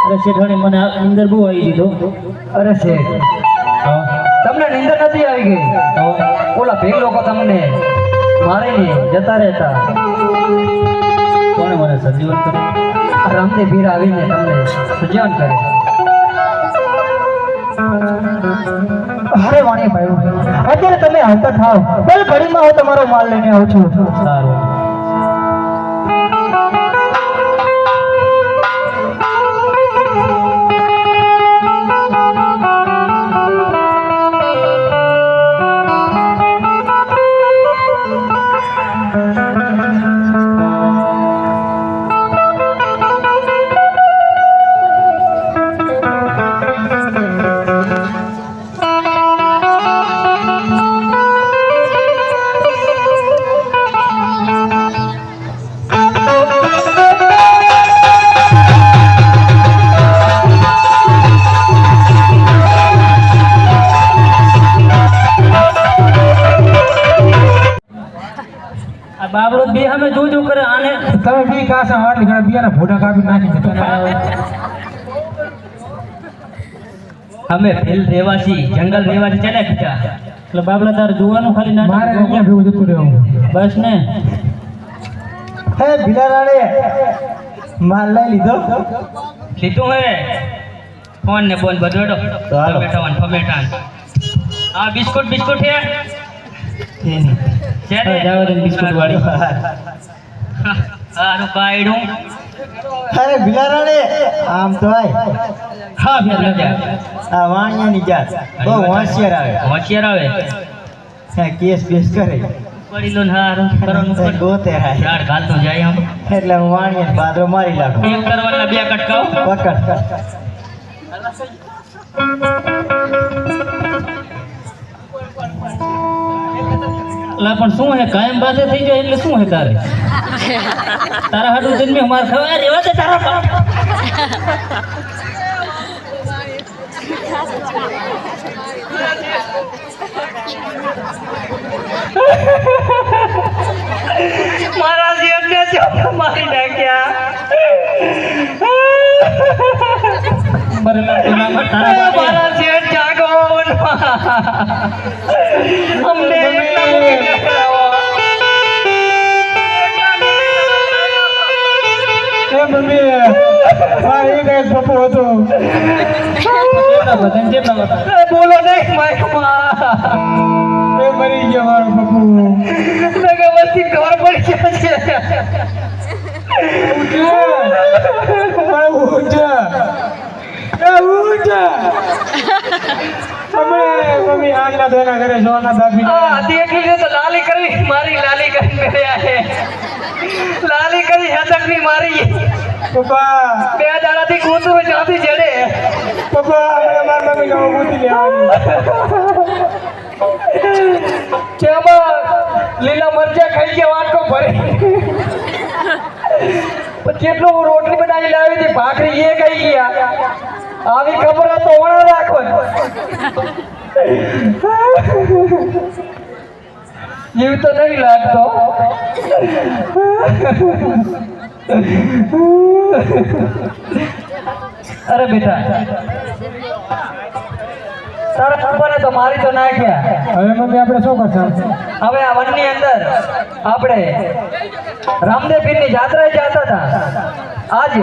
અરે શેઠાણી મને અંદર બહુ આવી દીધો. અરે શેઠ તમને નીંદર નથી આવી ગઈ? ઓલા ભેગ લોકો તમને મારીને જતા રહેતા. કોણે મને સજીવન કર્યું? આ રામદેવ પીર આવીને તમને સજીવન કરે. અરે વાણી ભાઈ અત્યારે તમે આવતા થાવ, ભલે ઘડીમાં હું તમારો માલ લઈને આવું છું. સારું. બાબરો બે અમે જોજો કરે આને. તમે બી કાસા વાટલી ઘણા બિયાના ફોટા કાપી નાખી દીધા. અમે ભીલ રહેવાસી જંગલ રહેવાસી ચાલે બીજા એટલે બાબલા તાર જોવાનું ખાલી ના મારે અહીંયા ભેગું જતું રહેવું. બસ ને. હે ભીલારાડે માલ લઈ લીધો? લીધું હે. ફોન ને બોલ બધોડો ફમેટા આ બિસ્કુટ બિસ્કુટ હે બિસ્કુટ વાળી. હારું કાઢું. અરે ભીલારાડે આમ તો આય. હા ભેલ આ વાણિયાની જાત બહુ હોશિયાર આવે. હોશિયાર આવે. હે કેસ બેસ કરે પડી લો ને હારું કરવાનું ગોતે હાય. ઝાડ ઘાલતો જાય આમ એટલે હું વાણિયાને પાદરો મારી લાગું. એક કરવાના બે કટકાવ પકડ. લા પણ શું હે કાયમ બાધે થઈ જાય એટલે શું હે તારે તારા હાડું જન્મે માર ખવા રેવા દે તારા બાપ. મારા જીવને મારી નાખ્યા. મારા જેઠ જાગો અમને મમ્મી મારે એક પપ્પો હતો. બોલો નહીં માઇકમાં. એ મરી ગયો મારો પપ્પુ. વસ્તી ખબર પડી ગયા છે. મમ્મી આગલા ધોના ઘરે સોના દાબી દેખ લીધો તો લાલી કરી મારી લાલી કરી મેળ્યા હે. લાલી કરી હતકની મારી. પપ્પા બે દાડાથી કૂતું જાતી જડે. પપ્પા મારા મમ્મી ગાવ ગોતી લેવાની. કેમાં લીલા મરચા ખાઈ ગયા વાટકો ભરી. કેટલું રોટલી બનાવી લાવી હતી ભાખરી એ ખાઈ ગયા. આવી ખબર તો ઓણા રાખો. જીવ તો નહીં લાગતો. અરે બેટા તારા પપ્પાને તો મારી તો નાખ્યા. હવે મમ્મી આપણે શું કરશું? હવે આ વનની અંદર આપણે રામદેવ પીરની જાત્રાએ જતા હતા. આજે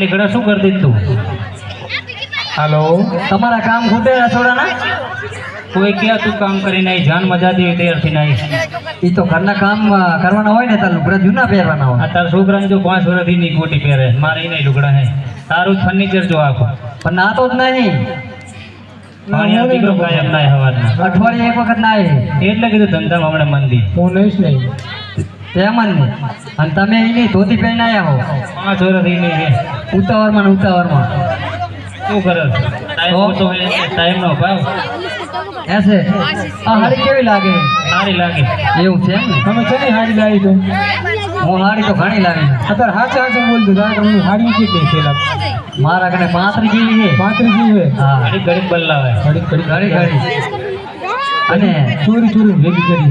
આટલી ઘડા શું કરતી તું? હાલો તમારા કામ ખૂટે રસોડાના? કોઈ કે તું કામ કરીને આવી જાન મજા દી તૈયારથી નાઈ. એ તો ઘરના કામ કરવાના હોય ને તાર લુગડા જૂના પહેરવાના હોય. આ તારા છોકરાને જો 5 વર્ષથી ની કોટી પહેરે, મારે નહીં લુગડા હે. તારું ફર્નિચર જો આખું. પણ નાતો જ નહીં. પાણી દીકરો કાયમ નાય હવારના. અઠવાડિયે એક વખત ના આવે એટલે કીધું ધંધામાં હમણાં મંદી. હું નહીશ નહીં. તેમ જ નહીં. અને તમે એની ધોતી પહેરીને આવ્યા હો 5 વર્ષથી નહીં હે. ઉતાવળમાં ને ઉતાવળમાં. શું કરે? ટાઈમ ઓછો હોય એટલે ટાઈમનો ભાવ એસે આ હાડી કેવી લાગે? સારી લાગે. એવું છે એમ ને? તમે છે હાડી લાવી તો હું હાડી તો ઘણી લાવી. અત્યારે હાચા બોલતું તારે હું હાડી કેટલી છે લાવ મારા કને 35 જેવી છે. 35 જેવી છે. હા ઘડી ઘડી બદલાવે. ઘડી ઘડી ઘણી ઘણી. અને ચોરી ચોરી ભેગી કરી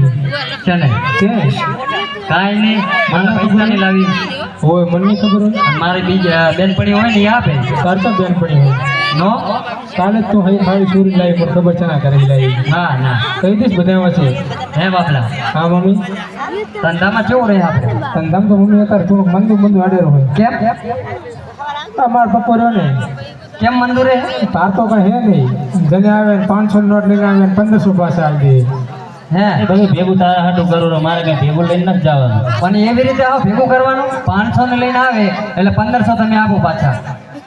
છે ને છે કાંઈ નહીં. મને પૈસાની લાવી. હોય મને નહીં ખબર હોય અને મારી બીજા બેનપણી હોય ને એ આપે. કરતા બેન પડી હોય નો કાલે જ તું હાડી ચોરી લાવી પણ ખબર છે ના કરી લાવી ના ના કહી દઈશ બધામાં છે. હે બાપલા હા મમ્મી ધંધામાં કેવું રહે આપણે? ધંધામ તો મમ્મી અત્યારે થોડુંક મંદુ આડેરો હોય કેમ આ મારા પપ્પો રહ્યો ને કેમ મંદુ રહે? તાર તો કઈ હે નહીં જેને આવે ને 500 નોટ લઈને આવે ને 1500 પાછા આવી દે હે બધું ભેગું તારા હાટું કરું મારે કઈ ભેગું લઈને નથી જવાનું. પણ એવી રીતે આવો ભેગું કરવાનું. 500 ને લઈને આવે એટલે 1500 તમે આપો પાછા.